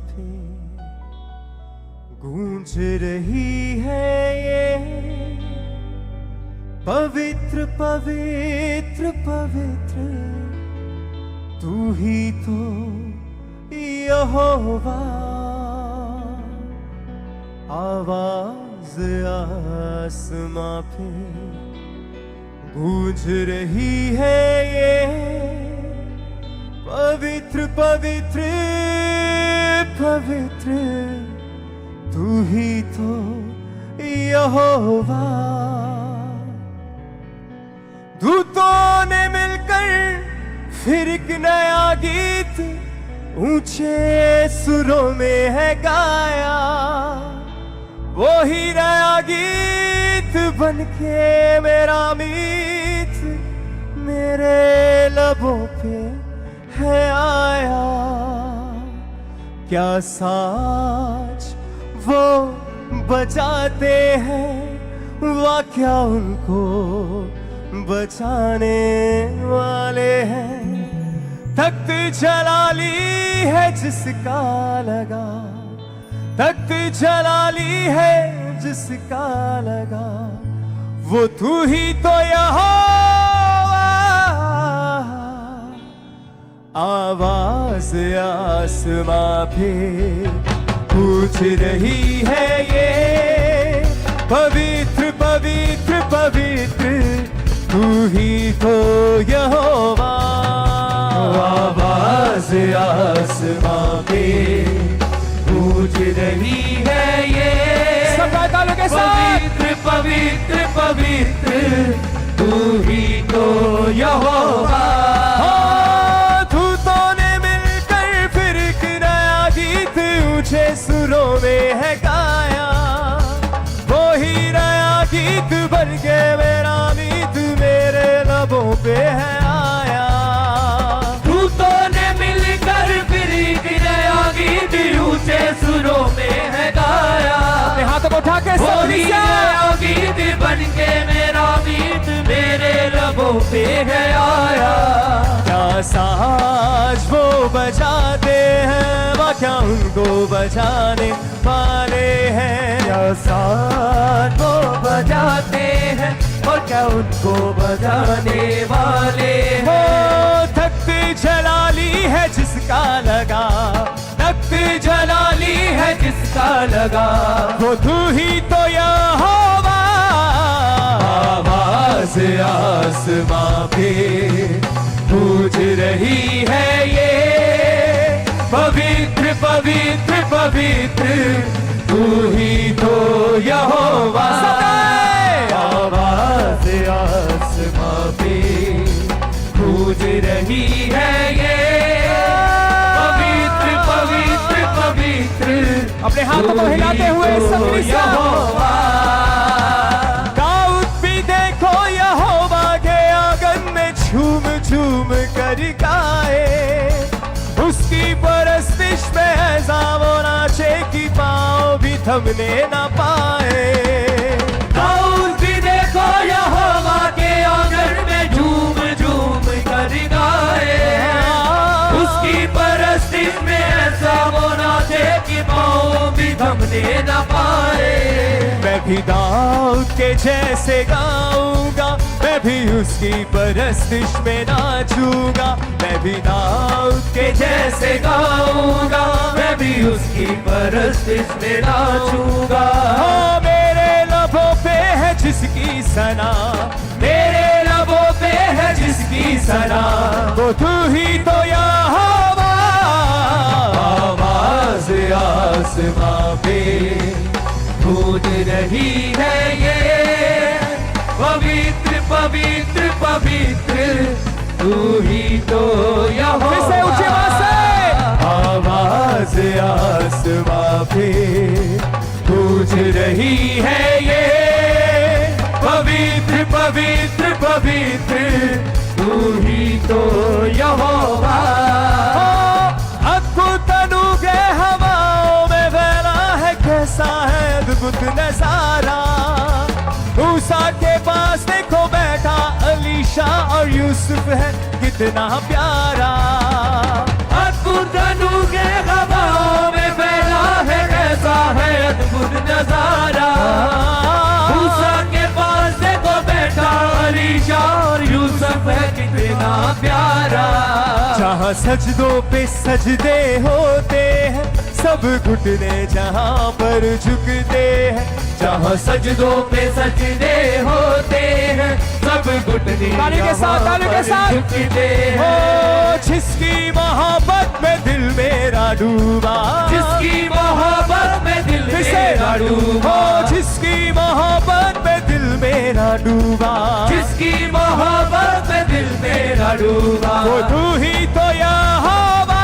पे गूंज रही है ये पवित्र पवित्र पवित्र तू ही तो यहोवा। आवाज आसमां पे गूंज रही है ये पवित्र पवित्र पवित्र तू ही तो यहोवा। दूतों ने मिलकर फिर एक नया गीत ऊंचे सुरों में है गाया। वो ही नया गीत बनके मेरा मीत मेरे लबों पे है आया। क्या साज वो बजाते हैं वाह क्या उनको बचाने वाले हैं। तख्त जलाली है जिसका लगा, तख्त जलाली है जिसका लगा, वो तू ही तो यहोवा। आवाज आसमां पे पूछ रही है ये पवित्र पवित्र पवित्र तू ही तो यहोवा। आवाज आसमां पे पूछ रही है ये सब तालों के साथ पवित्र पवित्र पवित्र तू ही तो यहोवा। दूतों ने मिलकर फिर एक नया गीत ऊंचे सुरों में है गाया। वो ही नया गीत बन के मेरा मीत मेरे लबों पे है आया। दूतों ने मिलकर फिर एक नया गीत ऊंचे सुरों में है गाया। अपने हाथों को उठा के वो ही नया गीत बन के मेरा मीत मेरे लबों पे है आया। क्या साज वो बजाते हैं वाह क्या उनको बजाने वाले हैं। क्या साज वो बजाते हैं और क्या उनको बजाने वाले हैं। तख्त जलाली है जिसका लगा, तख्त जलाली है जिसका लगा, वो तू ही तो यहोवा। आवाज आसमां पे पूछ रही है ये पवित्र पवित्र पवित्र तू ही तो यहोवा। आवाज आसमां पे पूछ रही है ये पवित्र पवित्र पवित्र अपने हाथों को हिलाते हुए सबकी यहोवा। दाऊद भी देखो यहोवा के आंगन में झूम झूम कर गाए। उसकी परस्तिश में ऐसा वो नाचे कि पाँव भी थमने न पाए। दाऊद भी देखो यहोवा के आंगन में झूम झूम कर गाए। उसकी परस्तिश में ऐसा वो नाचे कि पाँव भी थमने न पाए। मैं भी दाऊद के जैसे गाऊंगा, मैं भी उसकी परस्तिश में नाचूंगा। मैं भी दाऊद के जैसे गाऊंगा, मैं भी उसकी परस्तिश में नाचूंगा। हाँ मेरे लबों पे है जिसकी सना, मेरे लबों पे है जिसकी सना, वो तू ही तो यहोवा। आवाज आसमां पे गूंज रही है ये पवित्र पवित्र पवित्र तू ही तो यहोवा। इससे ऊंची आवाज से आवाज आसमां पे गूंज रही है ये पवित्र पवित्र पवित्र तू ही तो यहोवा। अद्भुत अनुग्रह हवाओं में फैला है, कैसा है अद्भुत नजारा। मूसा के पास देखो बैठा अलीशा और यूसुफ है कितना प्यारा। अद्भुत अनुग्रह हवाओं में नजारा। मूसा के पास देखो बैठा अलीशा और यूसुफ है कितना प्यारा। जहाँ सजदों पे सजदे होते हैं सब घुटने जहाँ पर झुकते हैं। जहाँ सजदों पे सजदे होते हैं सब घुटने ताली के साथ, ताली के साथ। झुकते हो हैं। जिसकी मोहब्बत में दिल मेरा डूबा, जिसकी मोहब्बत में दिल मेरा डूबा। हो जिसकी मोहब्बत में दिल मेरा डूबा, जिसकी मोहब्बत में दिल मेरा डूबा। वो तू ही तो यहोवा।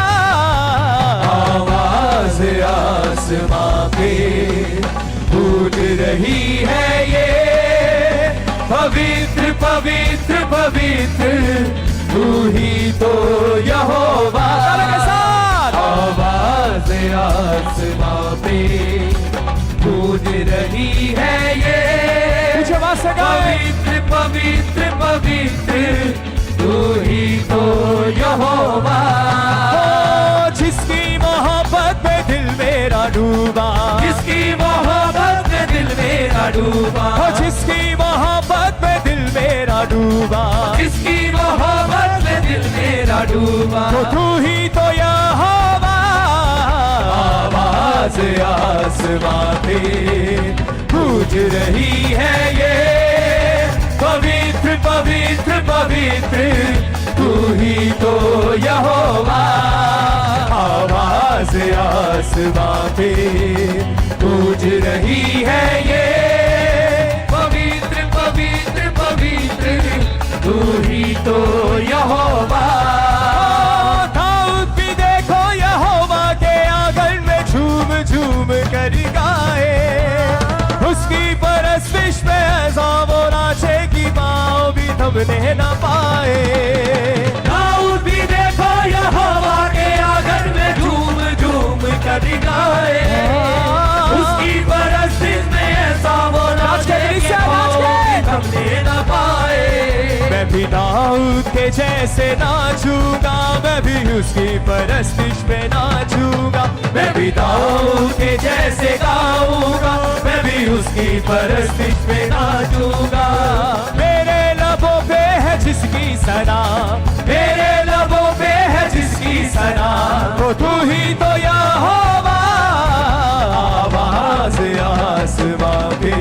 आवाज आसमां पे फूट रही है ये, पवित्र पवित्र पवित्र तू ही तो यहोवा। आवाज आसमां पे गूंज रही है ये, पवित्र पवित्र पवित्र तू ही तो यहोवा। जिसकी मोहब्बत में दिल मेरा डूबा, जिसकी मोहब्बत में दिल मेरा डूबा। हो जिसकी मोहब्बत में दिल मेरा डूबा, जिसकी मोहब्बत में दिल मेरा डूबा। तो तू ही तो यहोवा। आवाज आसमां पे गूंज रही है ये, पवित्र पवित्र पवित्र तू ही तो यहोवा। आवाज आसमां पे गूंज रही है ये, पवित्र पवित्र पवित्र तू ही तो यहोवा। दाऊद भी देखो यहोवा के आंगन में झूम झूम कर गाए, उसकी परस्तिश में ऐसा वो नाचे कि पाँव भी थमने न पाए। दाऊद भी देखो यहोवा के आंगन में झूम झूम कर गाए, उसकी परस्तिश में ऐसा वो नाचे कि पाँव भी थमने न पाए। मैं भी दाऊद के जैसे नाचूंगा, मैं भी उसकी परस्तिश में नाचूंगा। मैं भी दाऊद के जैसे गाऊंगा, मैं भी उसकी परस्तिश में नाचूंगा। मेरे लबों पे है जिसकी सना, मेरे लबों पे है जिसकी सना, तो तू ही तो यहोवा। आवाज आसमां पे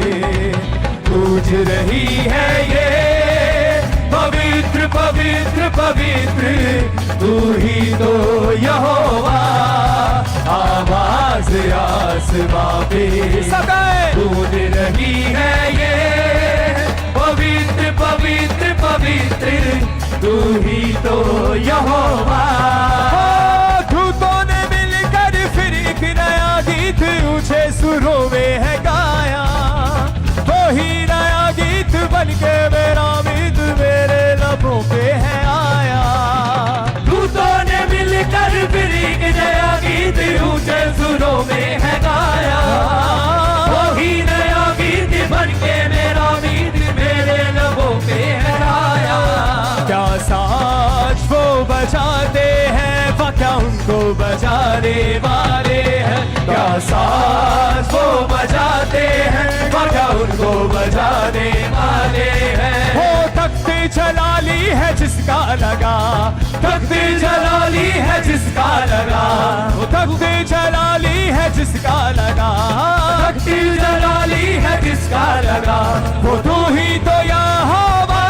गूंज रही है ये, पवित्र पवित्र पवित्र तू ही तो यहोवा। आवाज आसमां पे गूंज रही है ये, पवित्र पवित्र पवित्र तू ही तो यहोवा। दूतों ने मिलकर फिर एक नया गीत ऊंचे सुरों में है गाया, वही नया गीत बनके मेरा मीत मेरे लबों पे है आया। दूतों ने मिलकर फिर एक नया गीत ऊंचे सुरों में है गाया, वही नया गीत बनके मेरा मीत मेरे लबों पे है आया। क्या साज वो बजाते हैं, क्या उनको बजाने वाले हैं। क्या साज वो बजाते हैं, क्या उनको बजाने वाले हैं। वो तख्त जलाली है जिसका लगा, तख्त जलाली है जिसका लगा, वो तख्त जलाली है जिसका लगा, तख्त जलाली है जिसका लगा, वो तू ही तो यहोवा।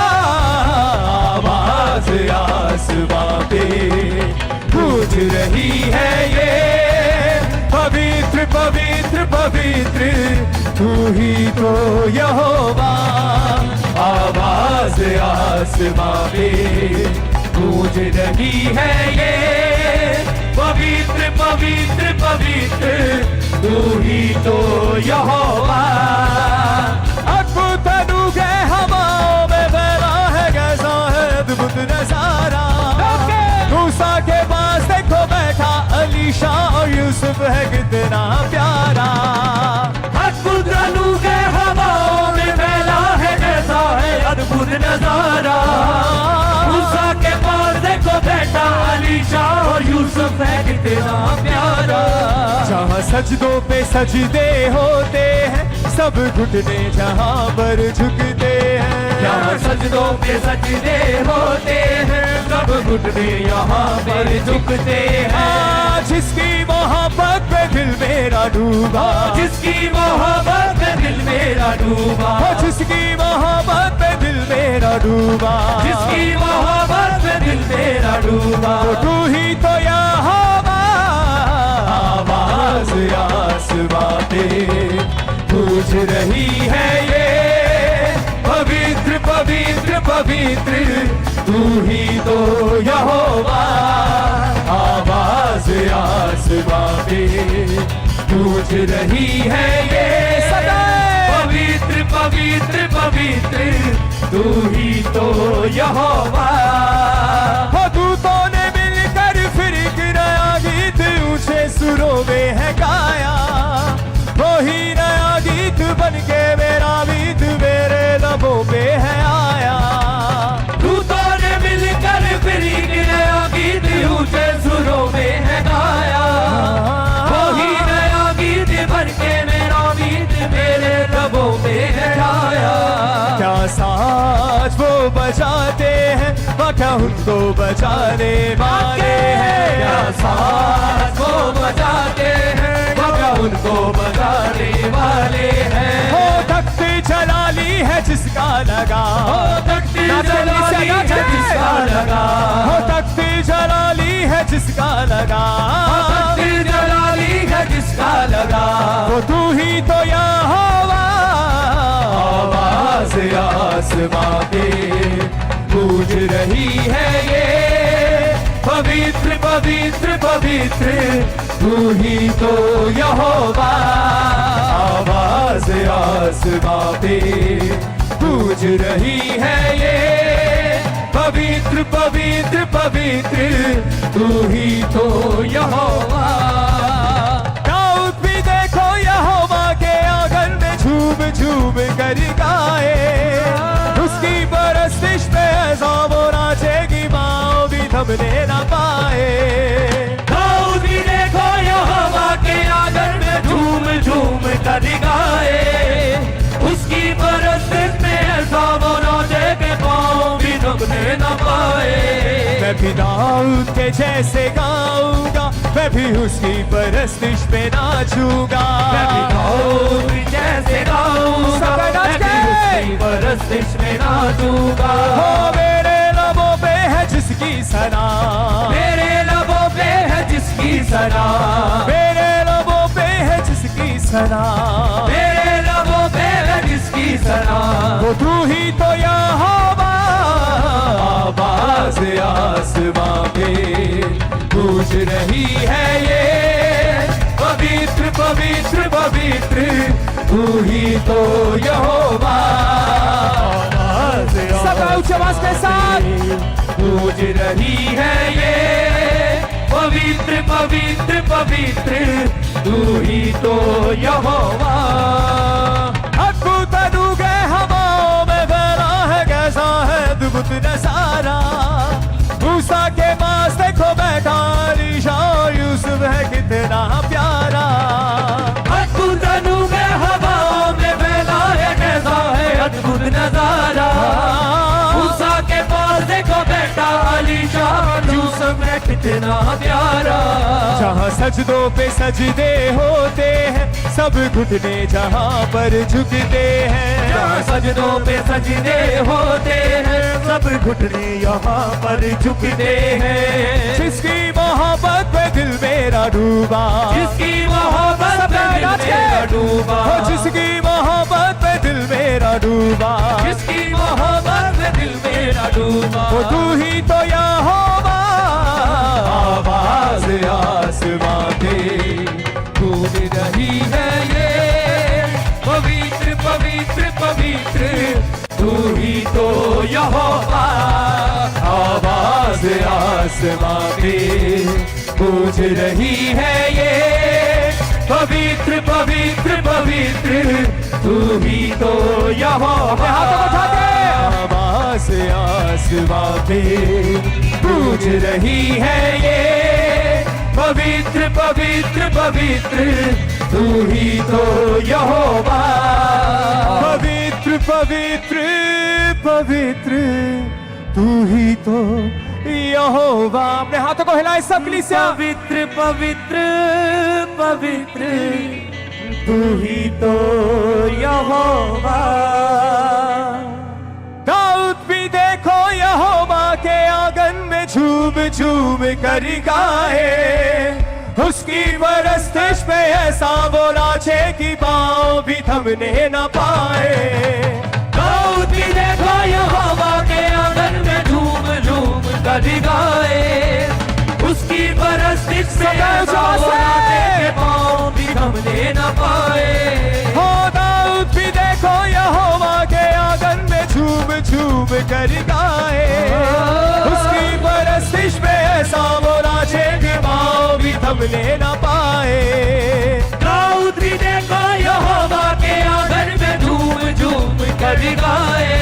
आवाज आसमां पे गूंज रही है ये, पवित्र पवित्र पवित्र तू ही तो यहोवा। आवाज आसमां पे गूंज रही है ये, पवित्र पवित्र पवित्र तू ही तो यहोवा। अद्भुत अनुग्रह हवाओं में फैला है, कैसा है अद्भुत नजारा। मूसा के पास देखो बैठा अलीशा और यूसुफ है कितना प्यारा। अद्भुत अनुग्रह हवाओं में फैला है, कैसा है अद्भुत नजारा। मूसा के पास देखो बैठा अलीशा और यूसुफ है कितना प्यारा। जहाँ जहाँ सजदों पे सजदे होते हैं, सब घुटने जहाँ पर झुकते हैं। यहाँ सजदों पे सजदे होते हैं, सब घुटने यहाँ पर झुकते हैं। जिसकी मोहब्बत पे दिल मेरा डूबा, जिसकी मोहब्बत में दिल मेरा डूबा, जिसकी मोहब्बत पे दिल मेरा डूबा, जिसकी मोहब्बत में दिल मेरा डूबा, तो तू ही तो यहाँ आवाज आसमां पे पूछ रही है ये, पवित्र पवित्र पवित्र तू ही तो यहोवा। आवाज आसमां पे पूछ रही है ये, सदा पवित्र पवित्र पवित्र तू ही तो यहोवा। हो दूतों ने मिलकर फिर एक नया गीत ऊंचे सुरों में है गाया, वही नया गीत बन के मेरा गीत मेरे लबों पे है आया। दूतों ने मिलकर फिर एक नया गीत ऊंचे सुरों में है गाया, वही नया गीत बन के मेरा गीत मेरे लबों पे है आया। क्या साज वो बजाते हैं, क्या उनको बजाने वाले हैं। क्या साज वो बजाते हैं, क्या उनको बजाने वाले हैं। हो तख्त जलाली है जिसका लगा, हो तख्त जलाली है जिसका लगा, हो तख्त जलाली है जिसका लगा, हो तख्त जलाली है जिसका लगा, वो तू ही तो यहोवा। आवाज आसमां पे गूंज रही है ये, पवित्र पवित्र पवित्र तू ही तो यहोवा। आवाज आसमां पे गूंज रही है ये, पवित्र पवित्र पवित्र तू ही तो यहोवा। दाऊद भी देखो यहोवा के आंगन में झूम झूम कर गाए, उसकी परस्तिश पे ऐसा वो नाचेगी माँ भी थमने न पाए। दाऊद भी देखो यहोवा के आंगन में झूम झूम कर गाए, उसकी परस्तिश में ऐसा वो नाचे के पाँव भी थमने न पाए। मैं भी दाऊद के जैसे गाऊंगा, मैं भी उसकी परस्तिश पे नाचूंगा। मैं भी दाऊद जैसे गाऊंगा, मैं भी उसकी परस्तिश में नाचूंगा। हो मेरे लबों पे है जिसकी सना, मेरे लबों पे है जिसकी सना, मेरे लबों पे है जिसकी सना, मेरे लबों पे है जिसकी सना, वो तू ही तो यहोवा। आवाज आसमां पे गूंज रही है ये, पवित्र पवित्र पवित्र तू ही तो यहोवा। सब ऊंची आवाज के साथ गूंज रही है ये, पवित्र पवित्र पवित्र तू ही तो यहोवा। अद्भुत अनूठे हवाओं में फैला है कैसा है अद्भुत नजारा, मूसा के पास देखो बैठा अलीशा और यूसुफ है कितना प्यारा। अद्भुत अनूठे हवाओं में फैला है कैसा है अद्भुत नजारा, मूसा के पास देखो बैठा अलीशा यूसुफ है कितना प्यारा। जहाँ सजदों पे सजदे होते हैं, सब घुटने जहाँ पर झुकते हैं। जहाँ सजदों पे सजदे होते हैं, सब घुटने यहाँ पर झुकते हैं। जिसकी मोहब्बत पे दिल मेरा डूबा, जिसकी मोहब्बत पे दिल मेरा डूबा, हो जिसकी मोहब्बत पे दिल मेरा डूबा, जिसकी मोहब्बत पे दिल मेरा डूबा, वो तू ही तो यहोवा। आवाज आसमां पे गूंज रही है ये, पवित्र पवित्र पवित्र तू ही तो यहोवा। आवाज आसमां पे गूंज रही है ये, पवित्र पवित्र पवित्र तू ही तो यहोवा। आवाज आसमां पे गूंज रही है ये, पवित्र पवित्र पवित्र तू ही तो यहोवा पवित्र पवित्र पवित्र तू ही तो यहोवा। अपने हाथों को हिलाए सब कलीसिया। पवित्र पवित्र पवित्र तू ही तो यहोवा। दाऊद भी देखो यहोवा के आंगन में झूम झूम कर गाए, उसकी परस्तिश पे ऐसा बोला छे कि पाँव भी थमने न पाए। दाऊद भी देखो यहोवा के आंगन में झूम झूम कर गाए, उसकी परस्तिश पे ऐसा बोला छे कि पाँव भी थमने न पाए। हो दाऊद भी देखो यहोवा के आंगन में झूम झूम कर गाए, उसकी परस्तिश में ऐसा बोला छे कि पाँव भी थमने न पाए। दाऊद भी देखो यहोवा के आंगन में झूम झूम कर गाए,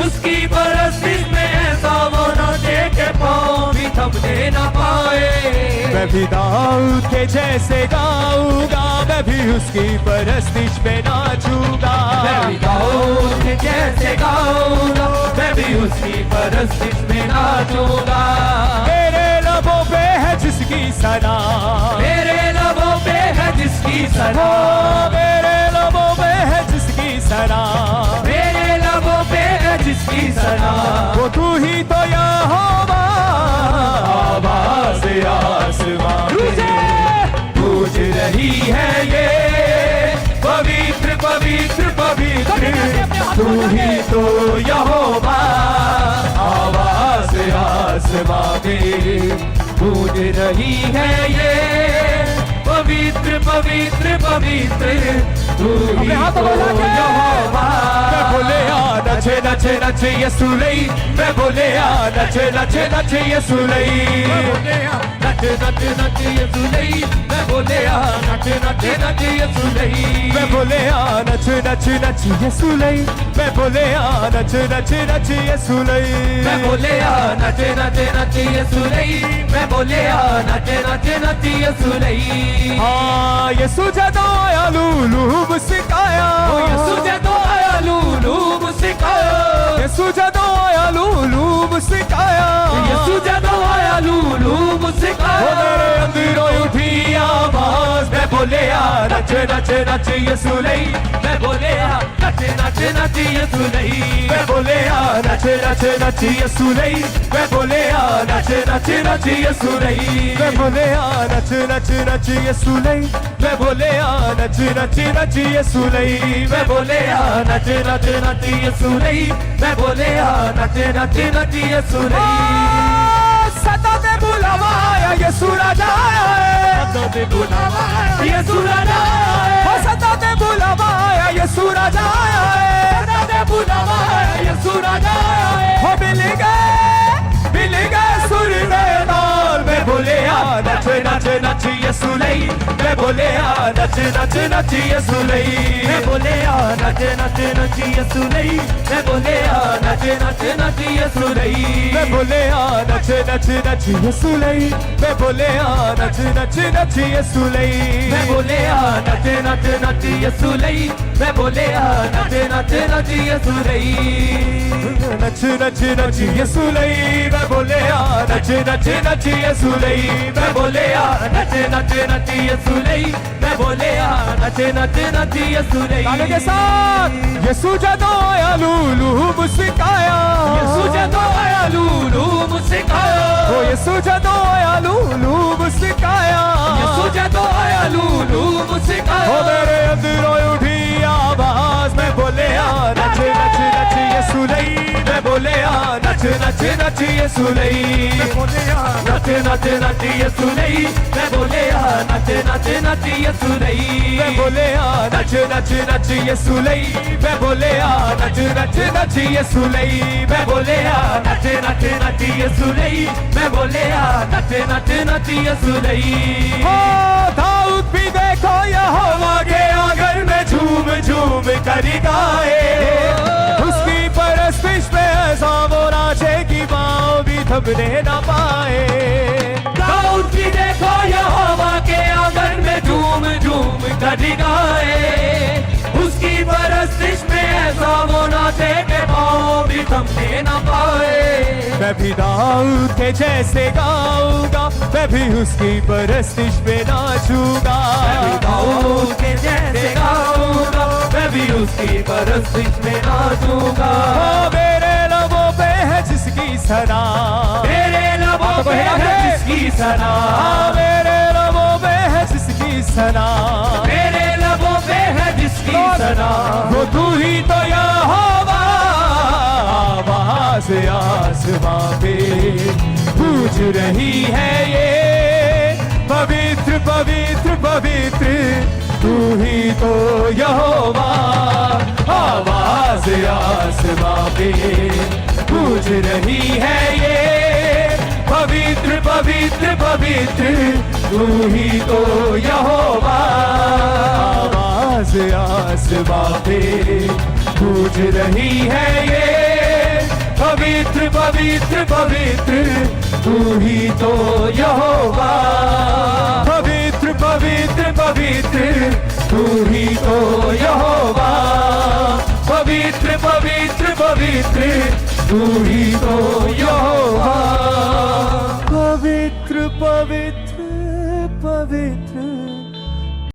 उसकी परस्तिश में ऐसा बोला छे कि पाँव भी थमने न पाए। मैं भी दाऊद के जैसे गाऊंगा, मैं भी उसकी परस्तिश पे नाचूंगा। मैं भी दाऊद के जैसे गाऊंगा, मैं भी उसकी परस्तिश में नाचूंगा। मेरे लबों पे है जिसकी सना, मेरे लबों पे है जिसकी सना, मेरे लबों पे है जिसकी सना, मेरे लबों पे है जिसकी सना, वो तू ही तो यहोवा। आवाज़ आसमां में गूंज रही है ये, पवित्र पवित्र पवित्र तू ही तो यहोवा। आवाज़ आसमां में गूंज रही है ये, पवित्र पवित्र पवित्र तू ही तो यहोवा। मैं बोले आ नचे नचे नचे यीशु लई, मैं बोले आ नचे नचे नचे यीशु लई, नच नच नच यीशु लई, मैं बोले आ नच नच नच यीशु लई, मैं बोले आ नच नच नच यीशु लई, मैं बोले आ नच नच नच यीशु लई, मैं बोले आ नच नच नच यीशु लई, मैं बोले आ नच नच नच यीशु लई। हाँ यीशु जदों आया लूलू मुस्काया, यीशु जदों आया लूलू मुस्काया, यीशु जदों आया लूलू मुस्काया, यीशु जदों आया लूलू मुस्काया। मेरे अंदरों उठी आवाज़, मैं बोले आ नच नच नच यीशु लई, मैं बोले आ नच नच नच यीशु लई, मैं बोले आ नच नच नच यीशु लई, मैं बोले आ नच नच नच यीशु लई, मैं बोले आ नच नच नच यीशु लई, मैं बोले आ नच नच नच यीशु लई, मैं बोले आ नच नच नच यीशु लई, मैं बोले आ नच नच नच यीशु लई। सदा दे बुलावा आया यीशु राजा आया है, सदा दे बुलावा यीशु राजा आया है, सदा दे बुलावा आया यीशु राजा आया है, सदा दे बुलावा यीशु राजा आया है। हो मिल गए सुर में ताल, मैं बोले आ नच नच नच यीशु लई, मैं बोले आ नच नच नच यीशु लई, मैं बोले आ नच नच नच यीशु लई, मैं बोले आ नच नच नच यीशु लई, मैं बोले आ नच नच नच यीशु लई, मैं बोले आ नच नच नच यीशु लई, मैं बोले आ नच नच नच यीशु लई, मैं बोले आ नच नच नच यीशु लई। नच नच नच यीशु लई, मैं बोले आ नच नच नच यीशु लई, मैं बोले आ नच नच नच यीशु लई, मैं बोले आ नच नच नच यीशु लई। गाने के साथ यीशु जदों आया लूलू मुस्काया, यीशु जदों आया लूलू मुस्काया, ओ यीशु जदों आया लूलू मुस्काया, यीशु जदों आया लूलू मुस्काया। ओ मेरे अंदरों उठी आवाज़, मैं बोले आ नच नच नच यीशु लई, मैं बोले आ नच नच नच यीशु लई, मैं बोले आ नच नच नच यीशु लई, मैं बोले आ नच नच नच यीशु लई, मैं बोले आ नच नच नच यीशु लई, मैं बोले आ नच नच नच यीशु लई, मैं बोले आ नच नच नच यीशु लई, मैं बोले आ नच नच नच यीशु लई। ओ दाऊद भी देखो यहोवा के आंगन में झूम झूम कर गाए, उसकी परस्तिश पे ऐसा वो नाचे कि पाँव भी थमने न पाए। दाऊद भी देखो गाए, उसकी परस्तिश में ऐसा वो नाचे के पाँव भी थमने न पाए। मैं भी दाऊद के जैसे गाऊंगा, मैं भी उसकी परस्तिश में नाचूंगा। दाऊद के जैसे गाऊंगा, मैं भी उसकी परस्तिश में नाचूंगा। मेरे लबों पे है जिसकी सना, मेरे लबों पे है जिसकी सना, मेरे लबों पे है जिसकी सना, मेरे लबों पे है जिसकी सना, वो तू ही तो यहोवा, आवाज़ आसमां पे गूंज रही है ये, पवित्र पवित्र पवित्र तू ही तो यहोवा, आवाज़ आसमां पे गूंज रही है ये, पवित्र पवित्र पवित्र तू ही तो यहोवा, आवाज़ आसमां पे गूंज रही है ये, पवित्र पवित्र पवित्र तू ही तो यहोवा, पवित्र पवित्र पवित्र तू ही तो यहोवा, पवित्र पवित्र पवित्र तू ही तो यहोवा, पवित्र पवित्र पवित्र